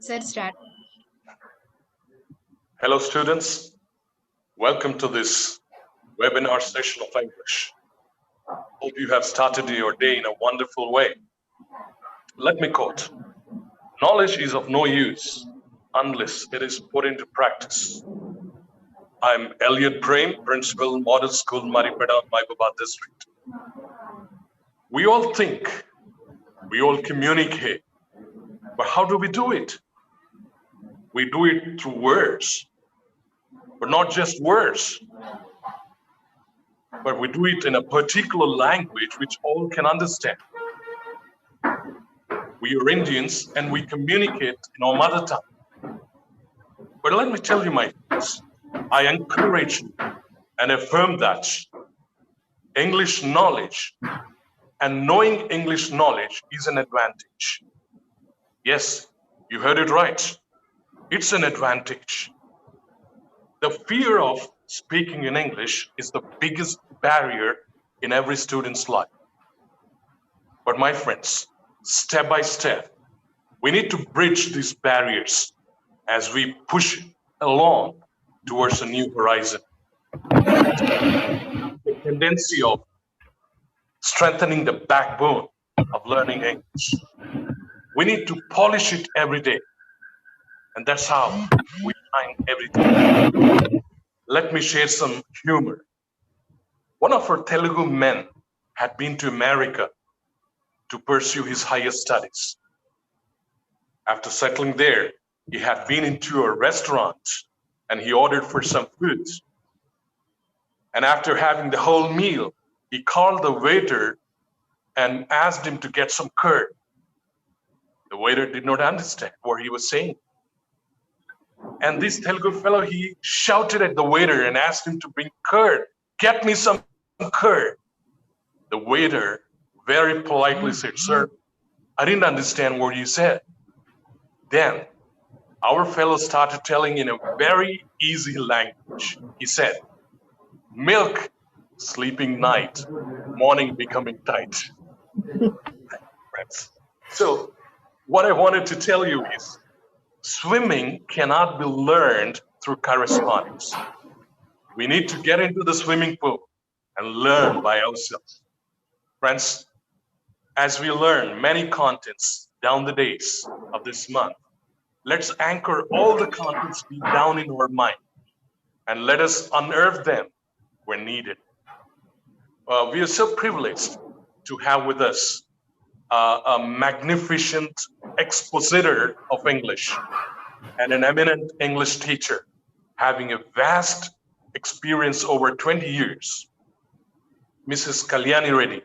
Sir, start. Hello students, welcome to this webinar session of English. Hope you have started your day in a wonderful way. Let me quote, knowledge is of no use unless it is put into practice. I'm Elliot Prem, Principal, Model School, Maripeda, Maibabad District. We all think, we all communicate, but how do we do it? We do it through words, but not just words, but we do it in a particular language which all can understand. We are Indians and we communicate in our mother tongue. But let me tell you, my friends, I encourage you and affirm that English knowledge and knowing English knowledge is an advantage. Yes, you heard it right. It's an advantage. The fear of speaking in English is the biggest barrier in every student's life. But my friends, step by step, we need to bridge these barriers as we push along towards a new horizon. The tendency of strengthening the backbone of learning English. We need to polish it every day. And that's how we find everything. Let me share some humor. One of our Telugu men had been to America to pursue his higher studies. After settling there, he had been into a restaurant and he ordered for some food. And after having the whole meal, he called the waiter and asked him to get some curd. The waiter did not understand what he was saying. And this Telugu fellow, he shouted at the waiter and asked him to bring curd. Get me some curd. The waiter very politely said, sir, I didn't understand what you said. Then our fellow started telling in a very easy language. He said, milk, sleeping night, morning becoming tight. So what I wanted to tell you is, swimming cannot be learned through correspondence. We need to get into the swimming pool and learn by ourselves. Friends, as we learn many contents down the days of this month, let's anchor all the contents deep down in our mind and let us unearth them when needed. We are so privileged to have with us a magnificent expositor of English and an eminent English teacher having a vast experience over 20 years. Mrs. KALYANI Reddy.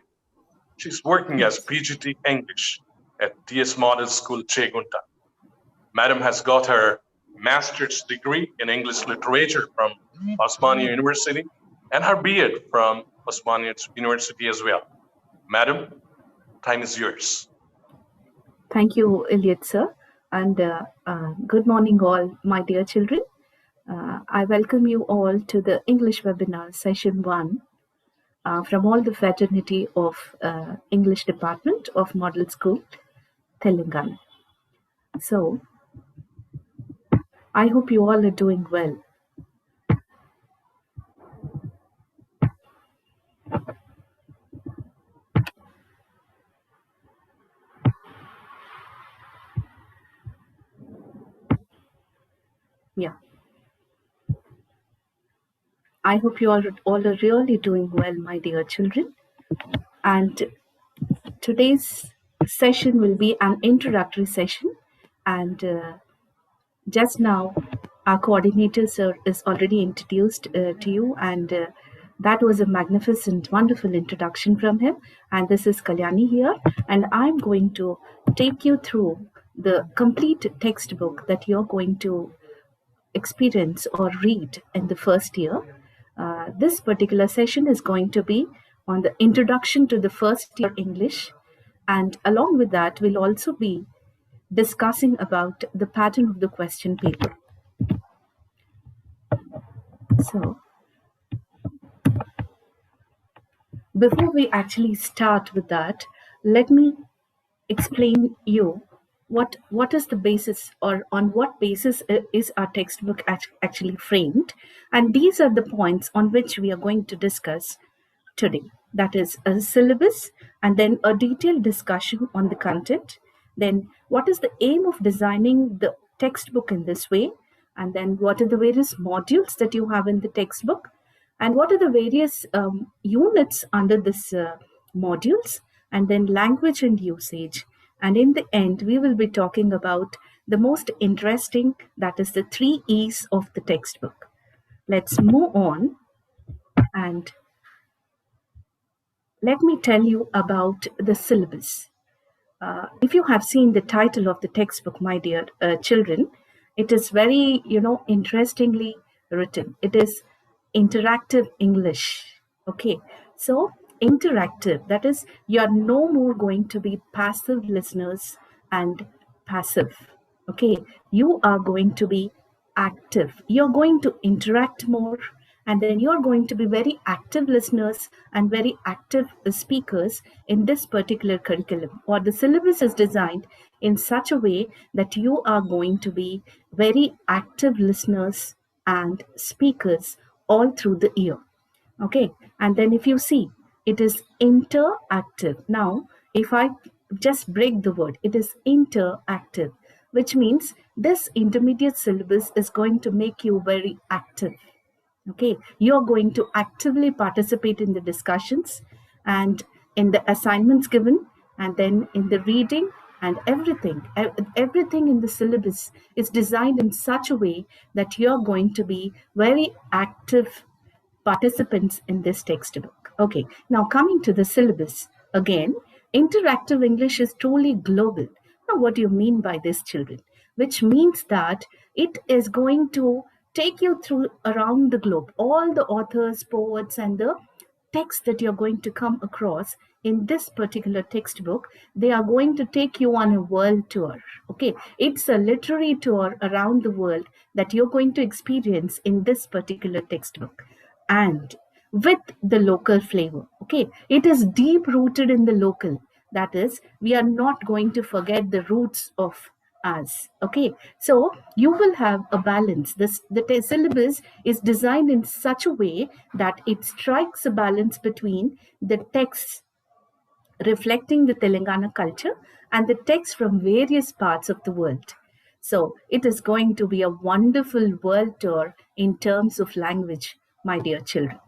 She's working as PGT English at TS Model School, Chegunta. Madam has got her master's degree in English literature from Osmania University and her BEd from Osmania University as well. Madam, time is yours. Thank you, Elliot, sir. And good morning, all my dear children. I welcome you all to the English webinar session 1 from all the fraternity of English Department of Model School, Telangana. So, I hope you all are doing well. Yeah. I hope you all are really doing well, my dear children. And today's session will be an introductory session. And just now, our coordinator, sir, is already introduced to you. And that was a magnificent, wonderful introduction from him. And this is Kalyani here. And I'm going to take you through the complete textbook that you're going to experience or read in the first year. This particular session is going to be on the introduction to the first year English, and along with that we'll also be discussing about the pattern of the question paper. So before we actually start with that, let me explain you what is the basis, or on what basis is our textbook actually framed. And these are the points on which we are going to discuss today. That is a syllabus, and then a detailed discussion on the content. Then, what is the aim of designing the textbook in this way? And then, what are the various modules that you have in the textbook? And what are the various units under this modules? And then, language and usage. And in the end, we will be talking about the most interesting, that is the 3 E's of the textbook. Let's move on, and let me tell you about the syllabus. If you have seen the title of the textbook, my dear children, it is very, interestingly written. It is interactive English. Okay, so interactive, that is, you are no more going to be passive listeners and passive. Okay, you are going to be active. You're going to interact more, and then you're going to be very active listeners and very active speakers in this particular curriculum. Or the syllabus is designed in such a way that you are going to be very active listeners and speakers all through the year. Okay, and then if you see, it is interactive. Now, if I just break the word, it is interactive, which means this intermediate syllabus is going to make you very active. Okay, you're going to actively participate in the discussions and in the assignments given, and then in the reading and everything. Everything in the syllabus is designed in such a way that you're going to be very active participants in this textbook. Okay, now coming to the syllabus again, interactive English is truly global. Now, what do you mean by this, children? Which means that it is going to take you through around the globe, all the authors, poets, and the text that you're going to come across in this particular textbook. They are going to take you on a world tour. Okay, it's a literary tour around the world that you're going to experience in this particular textbook, and with the local flavor. Okay, it is deep rooted in the local. That is, we are not going to forget the roots of us. Okay, so you will have a balance. The syllabus is designed in such a way that it strikes a balance between the text reflecting the Telangana culture and the text from various parts of the world. So it is going to be a wonderful world tour in terms of language, my dear children.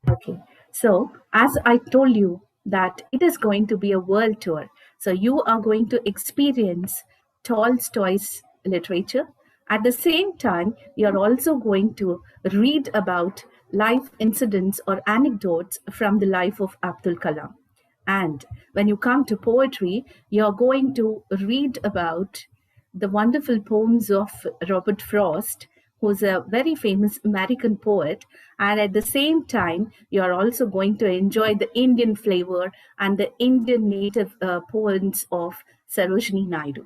Okay, so as I told you that it is going to be a world tour, so you are going to experience Tolstoy's literature. At the same time, you're also going to read about life incidents or anecdotes from the life of Abdul Kalam. And when you come to poetry, you're going to read about the wonderful poems of Robert Frost, who's a very famous American poet. And at the same time, you're also going to enjoy the Indian flavor and the Indian native poems of Sarojini Naidu.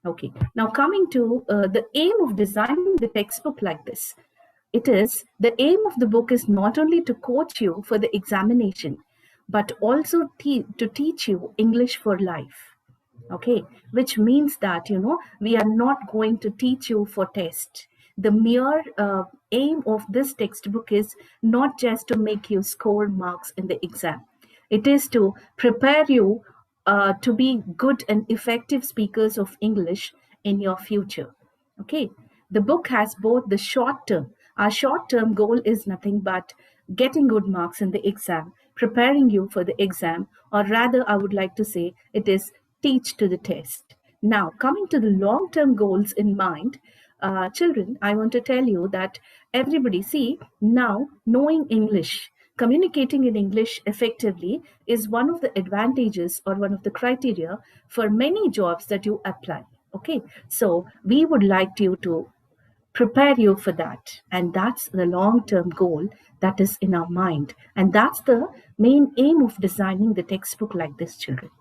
Okay, now coming to the aim of designing the textbook like this. It is the aim of the book is not only to coach you for the examination, but also to teach you English for life. Okay, which means that we are not going to teach you for test. The mere aim of this textbook is not just to make you score marks in the exam. It is to prepare you to be good and effective speakers of English in your future. Okay, the book has both the short term. Our short term goal is nothing but getting good marks in the exam, preparing you for the exam, or rather, I would like to say it is teach to the test. Now, coming to the long term goals in mind, children, I want to tell you that everybody, see, now knowing English, communicating in English effectively is one of the advantages or one of the criteria for many jobs that you apply. Okay, so we would like you to prepare you for that. And that's the long term goal that is in our mind. And that's the main aim of designing the textbook like this, children.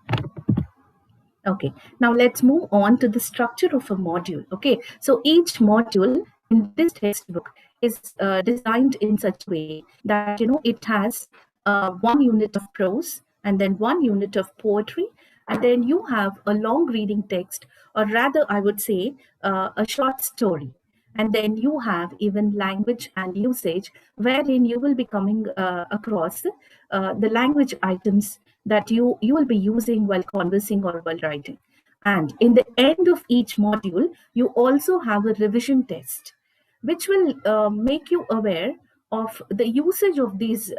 Okay, now let's move on to the structure of a module. Okay, so each module in this textbook is designed in such a way that it has 1 unit of prose, and then 1 unit of poetry, and then you have a long reading text, or rather, I would say, a short story. And then you have even language and usage, wherein you will be coming across the language items that you will be using while conversing or while writing. And in the end of each module, you also have a revision test, which will make you aware of the usage of these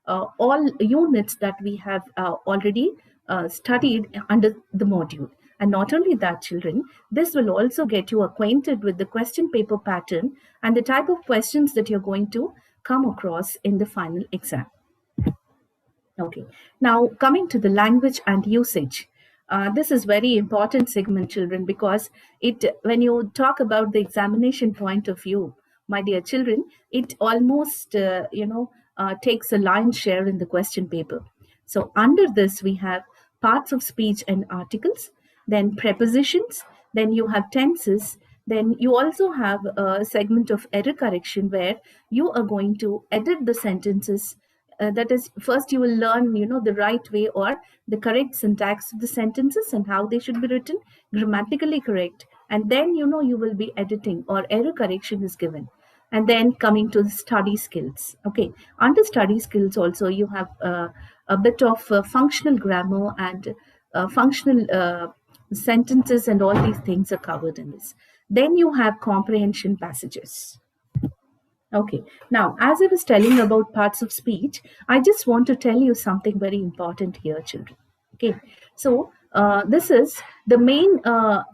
all units that we have already studied under the module. And not only that, children, this will also get you acquainted with the question paper pattern and the type of questions that you're going to come across in the final exam. Okay. Now, coming to the language and usage. This is very important segment, children, because when you talk about the examination point of view, my dear children, it almost, takes a lion's share in the question paper. So under this, we have parts of speech and articles, then prepositions, then you have tenses, then you also have a segment of error correction where you are going to edit the sentences. That is, first you will learn the right way or the correct syntax of the sentences and how they should be written grammatically correct, and then you will be editing or error correction is given. And then coming to the study skills. Okay, under study skills also you have a bit of functional grammar and functional sentences, and all these things are covered in this. Then you have comprehension passages. Okay. Now, as I was telling about parts of speech, I just want to tell you something very important here, children. Okay. So, this is the main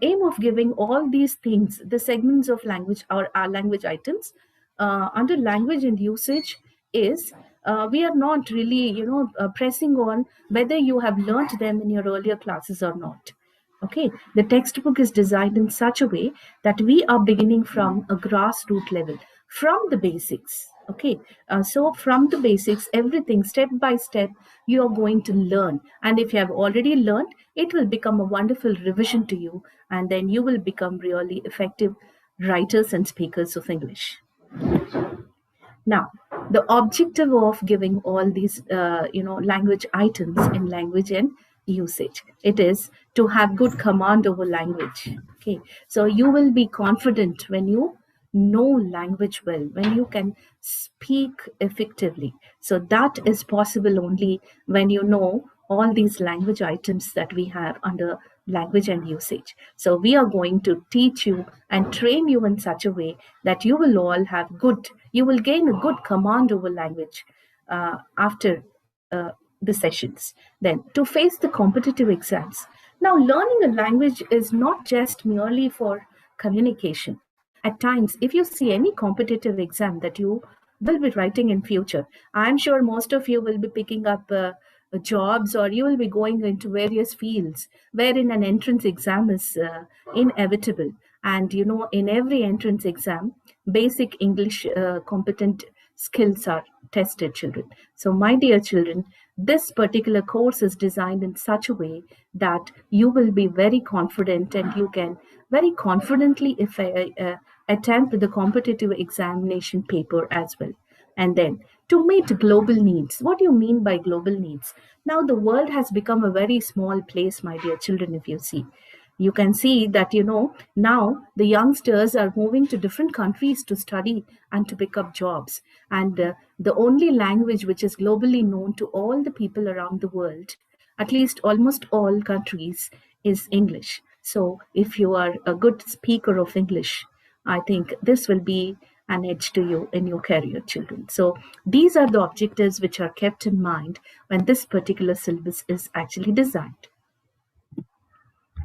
aim of giving all these things, the segments of language or our language items under language and usage is we are not really, pressing on whether you have learnt them in your earlier classes or not. Okay, the textbook is designed in such a way that we are beginning from a grassroots level, from the basics. Okay, so from the basics, everything step by step, you are going to learn. And if you have already learned, it will become a wonderful revision to you, and then you will become really effective writers and speakers of English. Now, the objective of giving all these, language items in language and usage, it is to have good command over language. Okay, so you will be confident when you know language well, when you can speak effectively. So that is possible only when you know all these language items that we have under language and usage. So we are going to teach you and train you in such a way that you will all have you will gain a good command over language after the sessions. Then to face the competitive exams. Now, learning a language is not just merely for communication. At times, if you see any competitive exam that you will be writing in future, I'm sure most of you will be picking up jobs, or you will be going into various fields wherein an entrance exam is inevitable. And in every entrance exam, basic English competent skills are tested, children. So my dear children, this particular course is designed in such a way that you will be very confident, and you can very confidently attempt the competitive examination paper as well. And then to meet global needs. What do you mean by global needs? Now, the world has become a very small place, my dear children, if you see. You can see that, now the youngsters are moving to different countries to study and to pick up jobs. And the only language which is globally known to all the people around the world, at least almost all countries, is English. So if you are a good speaker of English, I think this will be an edge to you in your career, children. So these are the objectives which are kept in mind when this particular syllabus is actually designed.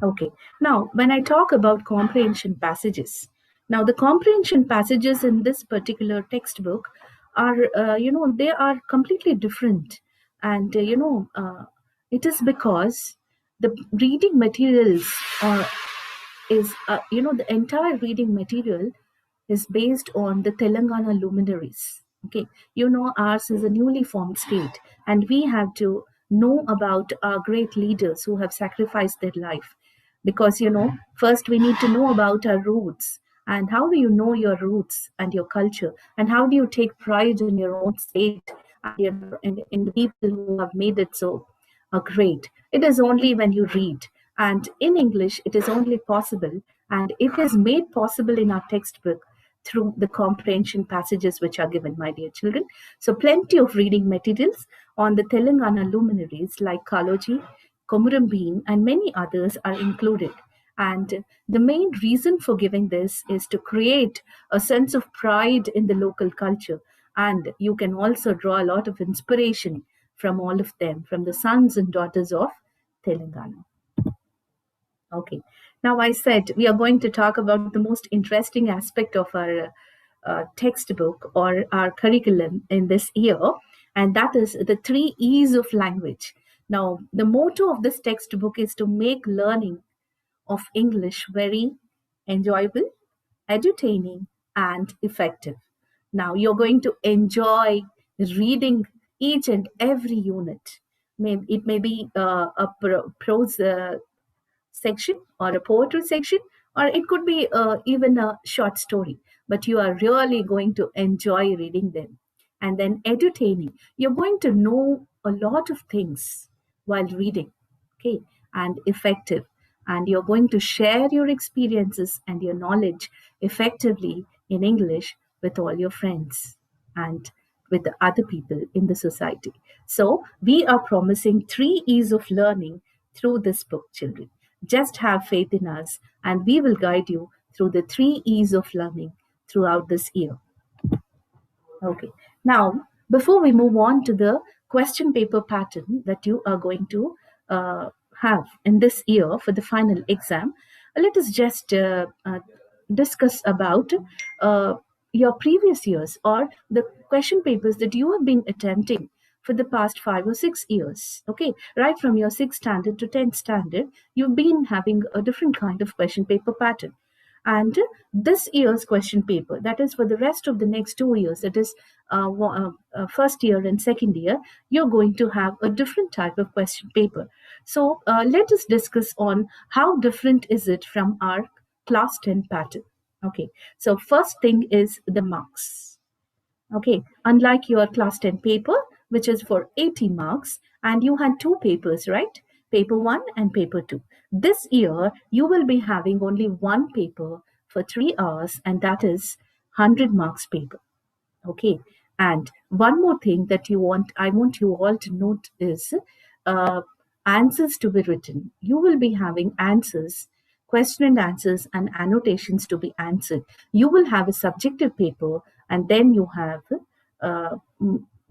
Okay, now when I talk about comprehension passages, now the comprehension passages in this particular textbook are, they are completely different. And, it is because the reading materials the entire reading material is based on the Telangana luminaries. Okay, ours is a newly formed state, and we have to know about our great leaders who have sacrificed their life. Because, first we need to know about our roots. And how do you know your roots and your culture? And how do you take pride in your own state and the people who have made it so great. It is only when you read. And in English, it is only possible, and it is made possible in our textbook through the comprehension passages which are given, my dear children. So, plenty of reading materials on the Telangana luminaries like Kaloji, Komuram Bean, and many others are included. And the main reason for giving this is to create a sense of pride in the local culture. And you can also draw a lot of inspiration from all of them, from the sons and daughters of Telangana. Okay. Now, I said we are going to talk about the most interesting aspect of our textbook or our curriculum in this year, and that is the 3 E's of language. Now, the motto of this textbook is to make learning of English very enjoyable, entertaining, and effective. Now, you're going to enjoy reading each and every unit. It may be a prose section or a poetry section, or it could be even a short story, but you are really going to enjoy reading them. And then entertaining, you're going to know a lot of things while reading, okay, and effective. And you're going to share your experiences and your knowledge effectively in English with all your friends and with the other people in the society. So, we are promising 3 E's of learning through this book, children. Just have faith in us, and we will guide you through the 3 E's of learning throughout this year. Okay. Now, before we move on to the question paper pattern that you are going to have in this year for the final exam, let us just discuss about uh, your previous years or the question papers that you have been attempting for the past 5 or 6 years. Okay, right from your 6th standard to 10th standard, you've been having a different kind of question paper pattern. And this year's question paper, that is for the rest of the next 2 years, that is first year and second year, you're going to have a different type of question paper. So let us discuss on how different is it from our class 10 pattern. Okay, so first thing is the marks. Okay, unlike your class 10 paper, which is for 80 marks, and you had two papers, right? Paper 1 and paper 2. This year, you will be having only one paper for 3 hours, and that is 100 marks paper. Okay, and one more thing that I want you all to note is uh, answers to be written. You will be having answers, question and answers, and annotations to be answered. You will have a subjective paper, and then you have uh,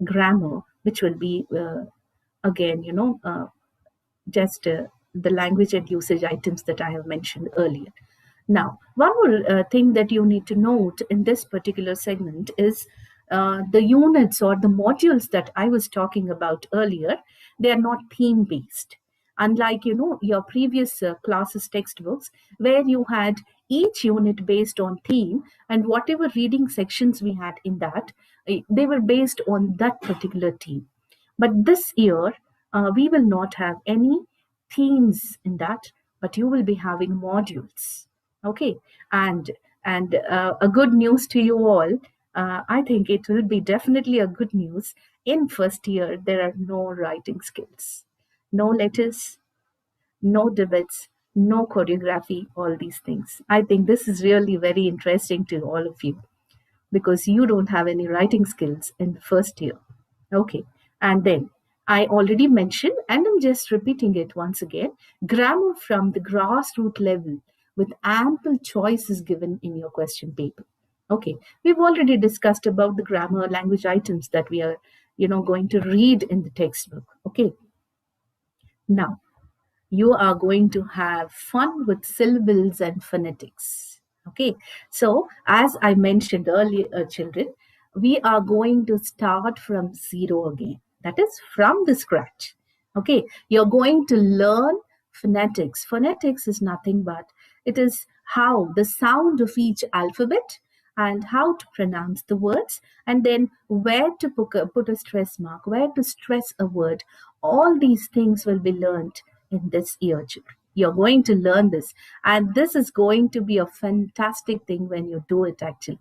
grammar, which will be again, just the language and usage items that I have mentioned earlier. Now, one more thing that you need to note in this particular segment is the units or the modules that I was talking about earlier, they are not theme based. Unlike, your previous classes textbooks, where you had each unit based on theme, and whatever reading sections we had in that, they were based on that particular theme. But this year, we will not have any themes in that, but you will be having modules. Okay, and a good news to you all. I think it will be definitely a good news. In first year, there are no writing skills, no letters, no debates, no choreography, all these things. I think this is really very interesting to all of you because you don't have any writing skills in the first year. Okay. And then I already mentioned, and I'm just repeating it once again, grammar from the grassroots level with ample choices given in your question paper. Okay. We've already discussed about the grammar language items that we are, going to read in the textbook. Okay. Now, you are going to have fun with syllables and phonetics. Okay, so as I mentioned earlier, children, we are going to start from zero again. That is from the scratch. Okay, you're going to learn phonetics. Phonetics is nothing but it is how the sound of each alphabet and how to pronounce the words, and then where to put a stress mark, where to stress a word. All these things will be learned in this year, children. You're going to learn this, and this is going to be a fantastic thing when you do it actually,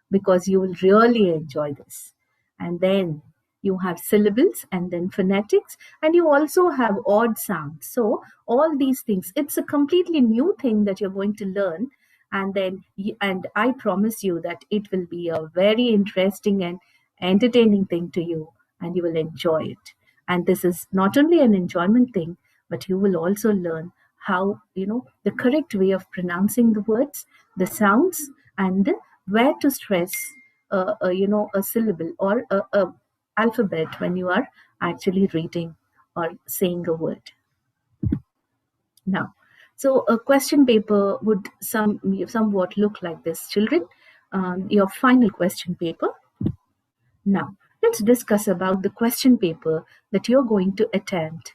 because you will really enjoy this. And then you have syllables and then phonetics, and you also have odd sounds. So all these things, it's a completely new thing that you're going to learn. And then and I promise you that it will be a very interesting and entertaining thing to you, and you will enjoy it. And this is not only an enjoyment thing, but you will also learn how, the correct way of pronouncing the words, the sounds, and where to stress a syllable or a alphabet when you are actually reading or saying a word. Now, so a question paper would somewhat look like this, children. Your final question paper. Now, let's discuss about the question paper that you're going to attend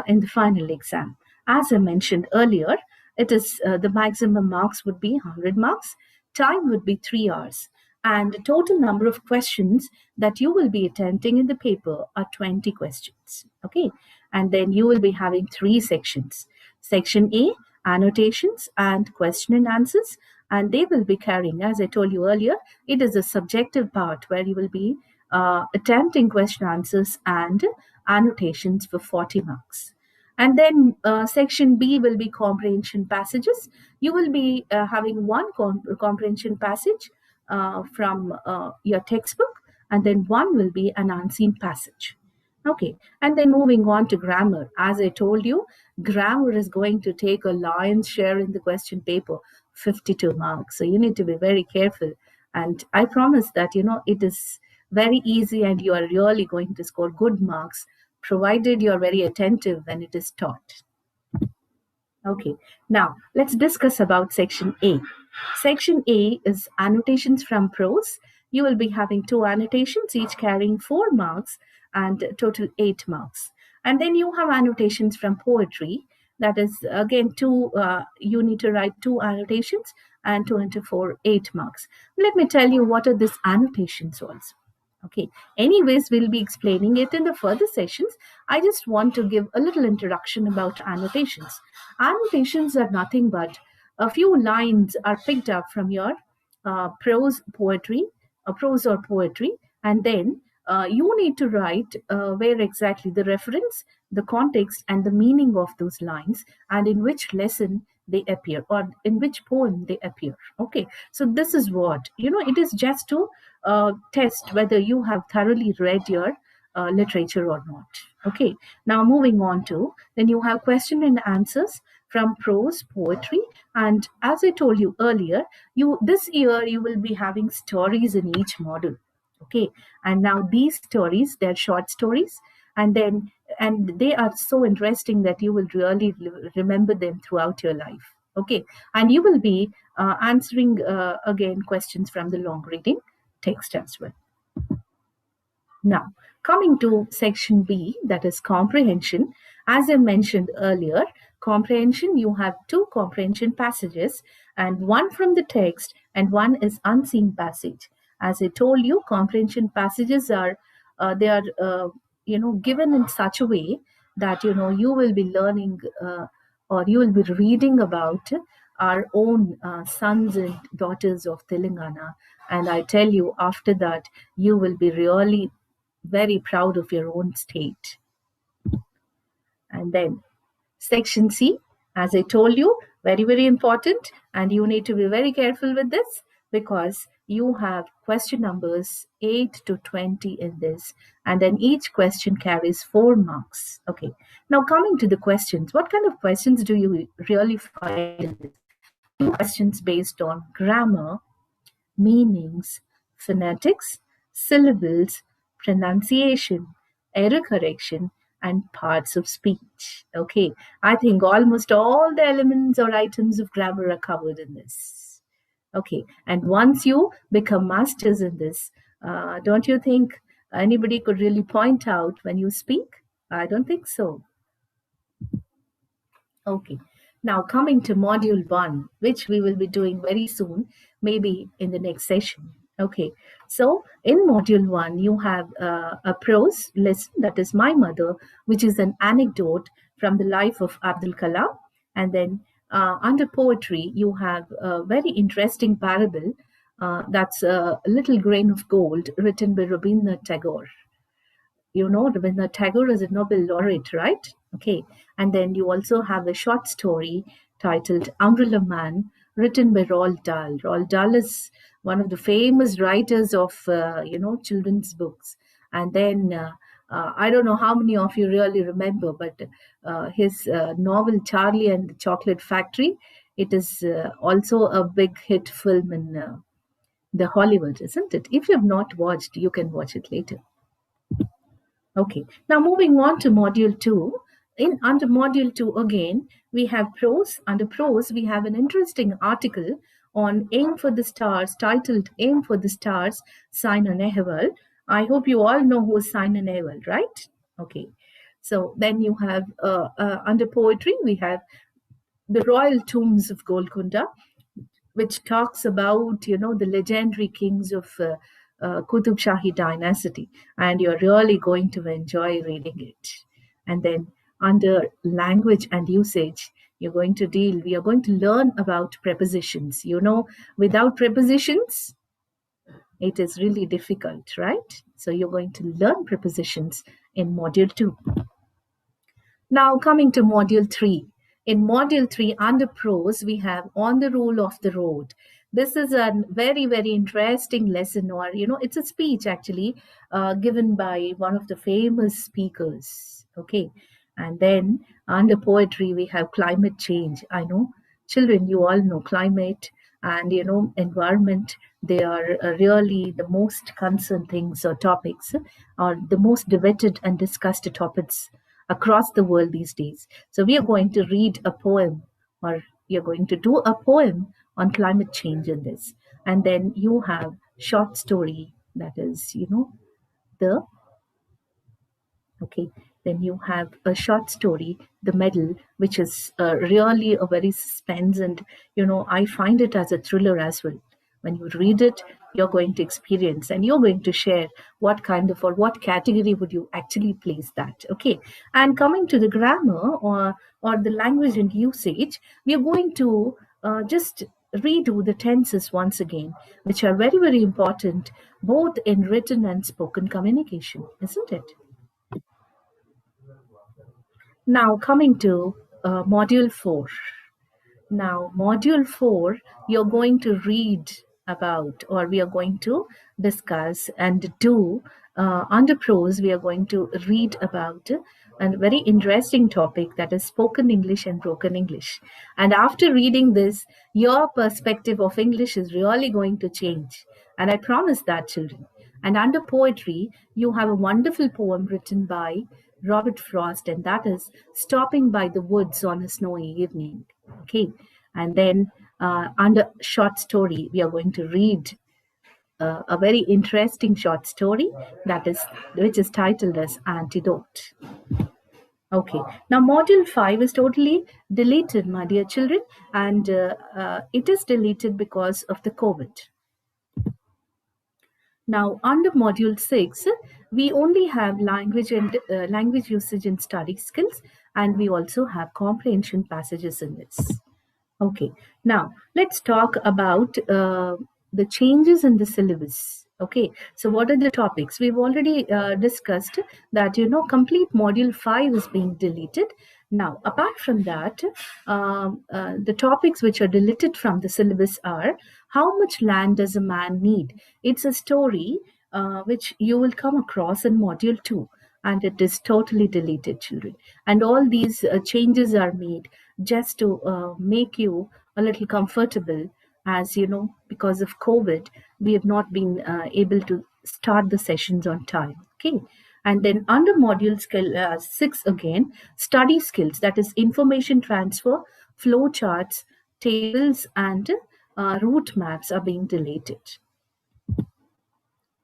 in the final exam. As I mentioned earlier, it is the maximum marks would be 100 marks, time would be 3 hours, and the total number of questions that you will be attempting in the paper are 20 questions. Okay, and then you will be having 3 sections. Section A, annotations and question and answers, and they will be carrying, as I told you earlier, it is a subjective part where you will be attempting question answers and annotations for 40 marks. And then section B will be comprehension passages. You will be having one comprehension passage from your textbook, and then one will be an unseen passage. Okay, and then moving on to grammar. As I told you, grammar is going to take a lion's share in the question paper, 52 marks. So you need to be very careful. And I promise that, it is very easy and you are really going to score good marks, provided you're very attentive when it is taught. Okay, now let's discuss about section A. Section A is annotations from prose. You will be having 2 annotations, each carrying 4 marks and total 8 marks. And then you have annotations from poetry. That is again 2, you need to write 2 annotations, and 2 into 4, 8 marks. Let me tell you what are these annotations also. Okay, anyways, we'll be explaining it in the further sessions. I just want to give a little introduction about annotations. Annotations are nothing but a few lines are picked up from your prose or poetry, and then you need to write where exactly the reference, the context, and the meaning of those lines, and in which lesson they appear or in which poem they appear. Okay, so this is what, it is just to test whether you have thoroughly read your literature or not. Okay, now moving on to, then you have question and answers from prose, poetry, and as I told you earlier, this year you will be having stories in each module. Okay, and now these stories, they're short stories, and they are so interesting that you will really remember them throughout your life. Okay, and you will be answering again questions from the long reading text as well. Now, coming to section B, that is comprehension. As I mentioned earlier, comprehension, you have 2 comprehension passages, and one from the text and one is unseen passage. As I told you, comprehension passages are they are given in such a way that you will be learning or you will be reading about our own sons and daughters of Telangana, and I tell you, after that you will be really very proud of your own state. And then section C, as I told you, very, very important, and you need to be very careful with this because you have question numbers 8 to 20 in this, and then each question carries 4 marks. Okay, now coming to the questions, what kind of questions do you really find in this? Questions based on grammar, meanings, phonetics, syllables, pronunciation, error correction, and parts of speech. Okay, I think almost all the elements or items of grammar are covered in this. Okay, and once you become masters in this, don't you think anybody could really point out when you speak? I don't think so. Okay, now coming to module 1, which we will be doing very soon, maybe in the next session. Okay, so in module 1, you have a prose lesson, that is My Mother, which is an anecdote from the life of Abdul Kalam. And then under poetry, you have a very interesting parable that's a little grain of gold written by Rabindranath Tagore. Rabindranath Tagore is a Nobel laureate, right? Okay. And then you also have a short story titled Umbrella Man, written by Roald Dahl. Roald Dahl is one of the famous writers of, children's books. And then I don't know how many of you really remember, but his novel Charlie and the Chocolate Factory, it is also a big hit film in the Hollywood, isn't it? If you have not watched, you can watch it later. Okay, now moving on to module 2. In under module 2 again, we have prose. Under prose, we have an interesting article on Aim for the Stars titled Aim for the Stars, Saina Nehwal. I hope you all know who is Saina Nehwal, right? Okay, so then you have under poetry, we have the Royal Tombs of Golconda, which talks about the legendary kings of Qutub Shahi dynasty, and you're really going to enjoy reading it. And then under language and usage, we are going to learn about prepositions. Without prepositions, it is really difficult, right? So you're going to learn prepositions in module 2. Now, coming to module 3. In module 3, under prose, we have On the Rule of the Road. This is a very, very interesting lesson, or, it's a speech actually given by one of the famous speakers. Okay. And then under poetry, we have climate change. I know, children, you all know climate and, environment. They are really the most concerned things or topics, or the most debated and discussed topics across the world these days. So we are going to read a poem, or we are going to do a poem on climate change in this. And then you have short story, that is, the okay. Then you have a short story, The Medal, which is really a very suspense, and I find it as a thriller as well. When you read it, you're going to experience and you're going to share what kind of, or what category would you actually place that. Okay. And coming to the grammar, or the language and usage, we are going to just redo the tenses once again, which are very, very important both in written and spoken communication, isn't it? Now, coming to module 4. Now, module 4, you're going to read about, or we are going to discuss and do under prose, we are going to read about a very interesting topic, that is spoken English and broken English. And after reading this, your perspective of English is really going to change. And I promise that, children. And under poetry, you have a wonderful poem written by Robert Frost, and that is Stopping by the Woods on a Snowy Evening. Okay. And then under short story, we are going to read a very interesting short story, which is titled as Antidote. Okay. Now, module 5 is totally deleted, my dear children, and it is deleted because of the COVID. Now, under module 6, we only have language and language usage and study skills, and we also have comprehension passages in this. Okay, now let's talk about the changes in the syllabus. Okay, so what are the topics? We've already discussed that, complete module 5 is being deleted. Now, apart from that, the topics which are deleted from the syllabus are How Much Land Does a Man Need? It's a story which you will come across in module 2, and it is totally deleted, children. And all these changes are made just to make you a little comfortable, as because of COVID, we have not been able to start the sessions on time. Okay. And then under module 6 again, study skills, that is information transfer, flow charts, tables, and route maps are being deleted.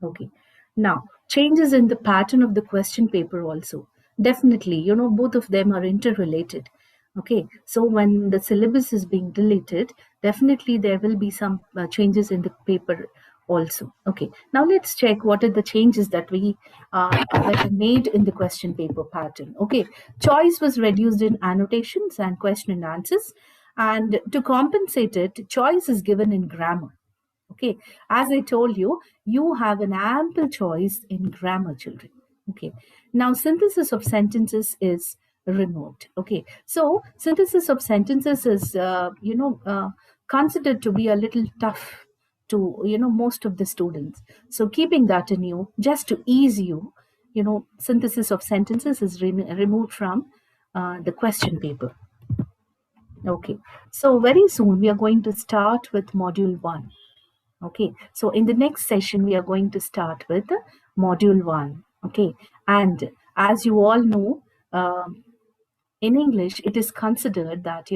Okay. Now, changes in the pattern of the question paper also. Definitely, both of them are interrelated. Okay. So when the syllabus is being deleted, definitely there will be some changes in the paper also. Okay. Now let's check what are the changes that we that are made in the question paper pattern. Okay. Choice was reduced in annotations and question and answers. And to compensate it, choice is given in grammar. Okay, as I told you, you have an ample choice in grammar, children. Okay. Now, synthesis of sentences is remote. Okay. So, synthesis of sentences is, considered to be a little tough to, most of the students. So, keeping that in you, just to ease you, synthesis of sentences is removed from the question paper. Okay. So, very soon we are going to start with module one. Okay, so in the next session, we are going to start with module one. Okay, and as you all know, in English, it is considered that,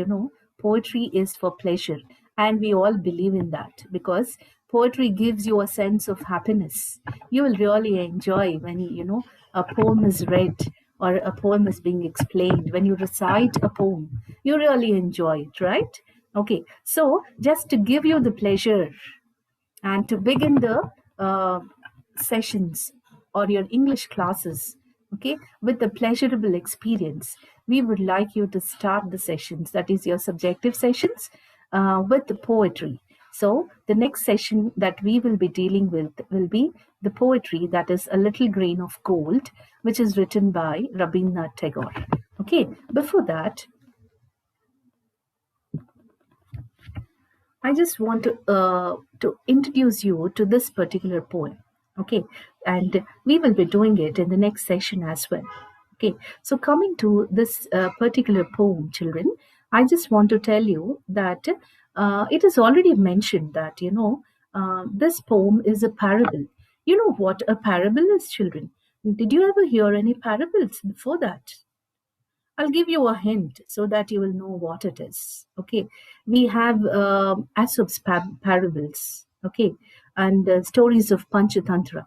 poetry is for pleasure. And we all believe in that because poetry gives you a sense of happiness. You will really enjoy when, a poem is read or a poem is being explained. When you recite a poem, you really enjoy it, right? Okay, so just to give you the pleasure and to begin the sessions or your English classes, okay, with the pleasurable experience, we would like you to start the sessions, that is your subjective sessions, with the poetry. So the next session that we will be dealing with will be the poetry that is A Little Grain of Gold, which is written by Rabindranath Tagore. Okay, before that, I just want to introduce you to this particular poem. Okay, and we will be doing it in the next session as well. Okay, so coming to this particular poem, children, I just want to tell you that it is already mentioned that this poem is a parable. You know what a parable is, children? Did you ever hear any parables before that? I'll give you a hint so that you will know what it is. Okay, we have Aesop's parables. Okay, and stories of Panchatantra.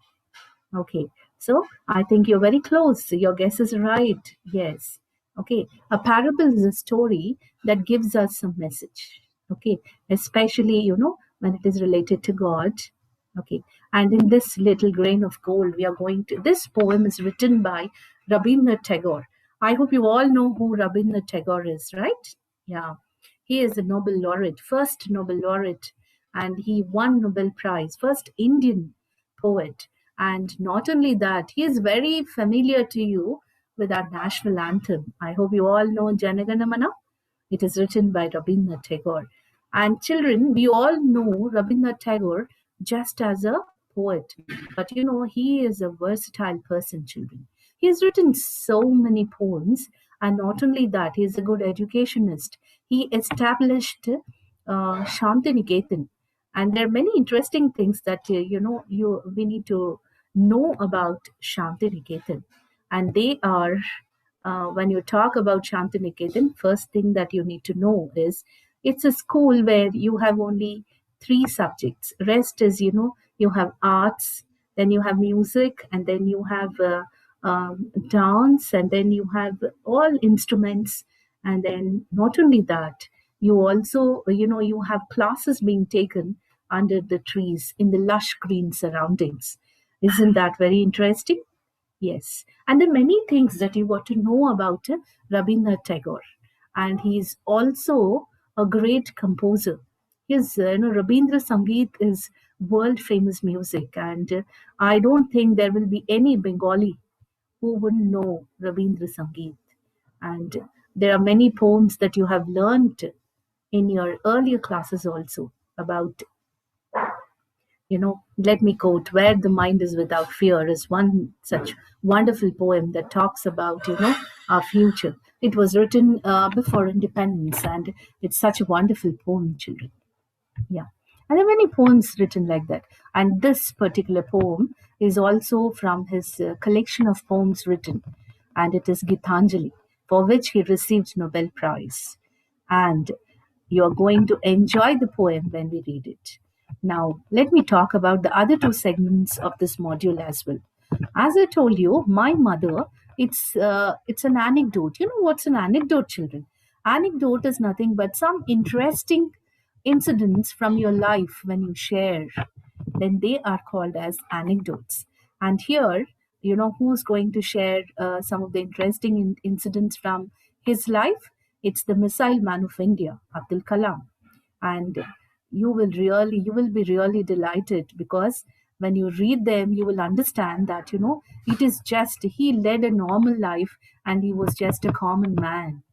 Okay, so I think you're very close. Your guess is right. Yes. Okay, a parable is a story that gives us a message. Okay, especially when it is related to God. Okay, and in this little grain of gold, we are going to. This poem is written by Rabindranath Tagore. I hope you all know who Rabindranath Tagore is, right? Yeah, he is a Nobel laureate, first Nobel laureate, and he won Nobel Prize, first Indian poet. And not only that, he is very familiar to you with our national anthem. I hope you all know Janagana Mana. It is written by Rabindranath Tagore. And children, we all know Rabindranath Tagore just as a poet. But he is a versatile person, children. He has written so many poems, and not only that, he is a good educationist. He established Shantiniketan, and there are many interesting things that we need to know about Shantiniketan, and they are when you talk about Shantiniketan, first thing that you need to know is it's a school where you have only three subjects. Rest is, you have arts, then you have music, and then you have dance, and then you have all instruments. And then not only that, you also, you have classes being taken under the trees in the lush green surroundings. Isn't that very interesting? Yes, and there are many things that you got to know about Rabindranath Tagore, and he's also a great composer. His, Rabindra Sangeet is world famous music, and I don't think there will be any Bengali who wouldn't know Rabindra Sangeet. And there are many poems that you have learned in your earlier classes also about let me quote, Where the Mind is Without Fear is one such wonderful poem that talks about, our future. It was written before independence, and it's such a wonderful poem, children. Yeah. And there are many poems written like that. And this particular poem is also from his collection of poems written, and it is Gitanjali, for which he received Nobel Prize. And you're going to enjoy the poem when we read it. Now, let me talk about the other two segments of this module as well. As I told you, my mother, it's an anecdote. You know what's an anecdote, children? Anecdote is nothing but some interesting incidents from your life when you share, then they are called as anecdotes. And here, who's going to share some of the interesting incidents from his life? It's the missile man of India, Abdul Kalam. And you will be really delighted because when you read them, you will understand that, it is just he led a normal life and he was just a common man.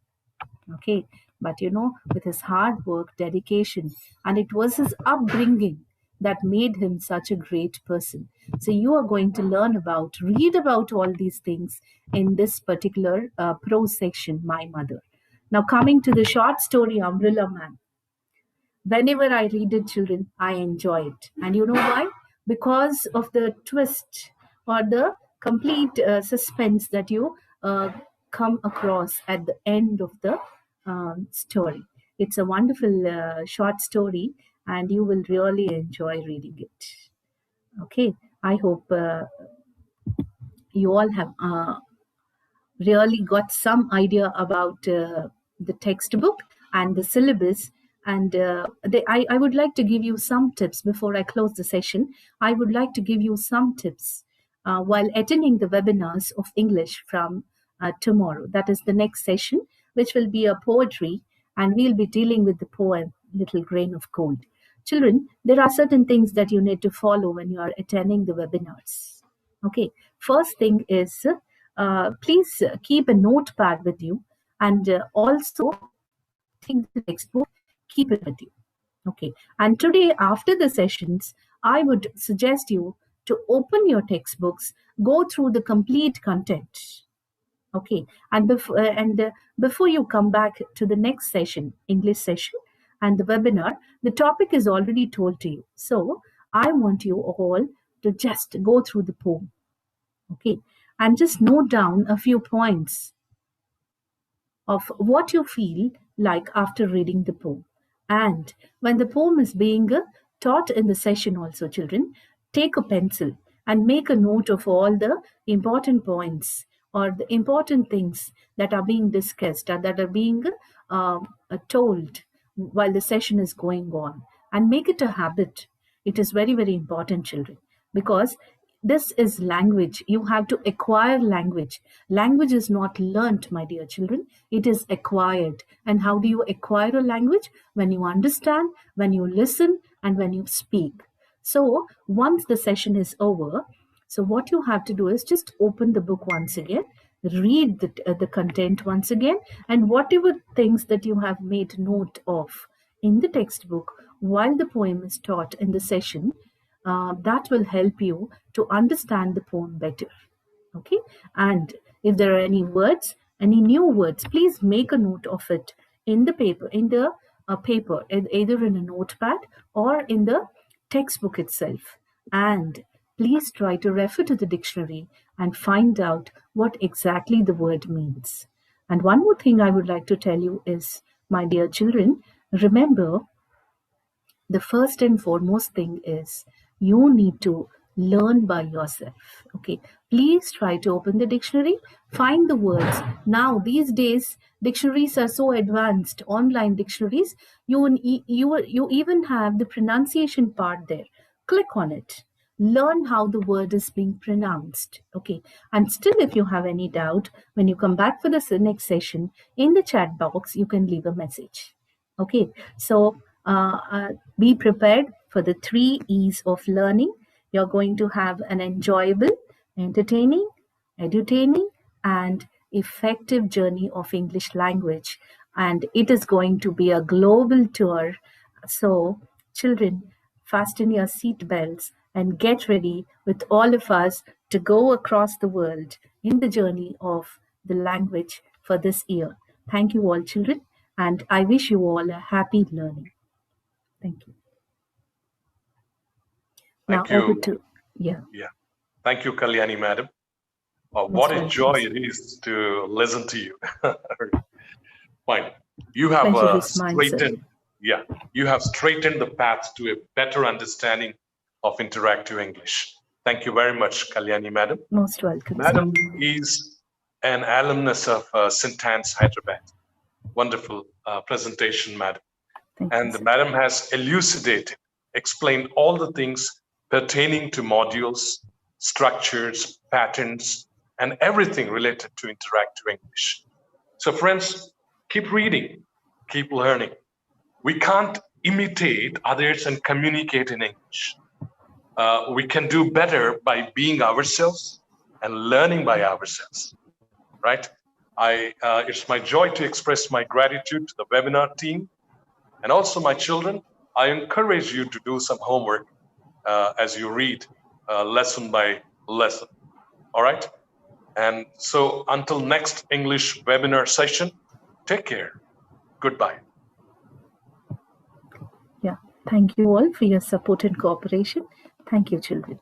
Okay. But with his hard work, dedication, and it was his upbringing that made him such a great person. So you are going to read about all these things in this particular prose section, My Mother. Now, coming to the short story Umbrella Man. Whenever I read it, children, I enjoy it. And you know why? Because of the twist or the complete suspense that you come across at the end of the story. It's a wonderful short story, and you will really enjoy reading it. Okay, I hope you all have really got some idea about the textbook and the syllabus. And I would like to give you some tips before I close the session. I would like to give you some tips while attending the webinars of English from tomorrow. That is the next session, which will be a poetry, and we'll be dealing with the poem Little Grain of Gold. Children, there are certain things that you need to follow when you are attending the webinars. Okay, first thing is please keep a notepad with you, and also take the textbook, keep it with you. Okay, and today after the sessions, I would suggest you to open your textbooks, go through the complete content. Okay, and before you come back to the next session, English session, and the webinar, the topic is already told to you. So I want you all to just go through the poem. Okay, and just note down a few points of what you feel like after reading the poem. And when the poem is being taught in the session, also, children, take a pencil and make a note of all the important points or the important things that are being discussed or that are being told while the session is going on, and make it a habit. It is very, very important, children, because this is language. You have to acquire language. Language is not learnt, my dear children. It is acquired. And how do you acquire a language? When you understand, when you listen, and when you speak. So once the session is over, so what you have to do is just open the book once again, read the content once again, and whatever things that you have made note of in the textbook while the poem is taught in the session, that will help you to understand the poem better. Okay, and if there are any words, any new words, please make a note of it in the paper, either in a notepad or in the textbook itself. And please try to refer to the dictionary and find out what exactly the word means. And one more thing I would like to tell you is, my dear children, remember, the first and foremost thing is you need to learn by yourself. Okay, please try to open the dictionary, find the words. Now these days dictionaries are so advanced, online dictionaries. You even have the pronunciation part there. Click on it, learn how the word is being pronounced. Okay, and still, if you have any doubt, when you come back for the next session, in the chat box you can leave a message. Okay, so be prepared for the 3 E's of learning. You're going to have an enjoyable, entertaining, edutaining, and effective journey of English language. And it is going to be a global tour. So, children, fasten your seat belts and get ready with all of us to go across the world in the journey of the language for this year. Thank you all, children, and I wish you all a happy learning. Thank you. Now Thank over you. to Yeah. Thank you, Kalyani, madam. Most What a welcome, joy sir. it is to listen to you. Fine. You have Pleasure is mine, sir. straightened the path to a better understanding of interactive English. Thank you very much, Kalyani, madam. Most welcome, sir. Madam is an alumnus of Sintans, Hyderabad. Wonderful presentation, madam. Thank you, And the sir. madam has elucidated, explained all the things pertaining to modules, structures, patterns, and everything related to interactive English. So friends, keep reading, keep learning. We can't imitate others and communicate in English. We can do better by being ourselves and learning by ourselves, right? It's my joy to express my gratitude to the webinar team and also my children. I encourage you to do some homework as you read lesson by lesson. All right. And so until next English webinar session, take care. Goodbye. Yeah. Thank you all for your support and cooperation. Thank you, children.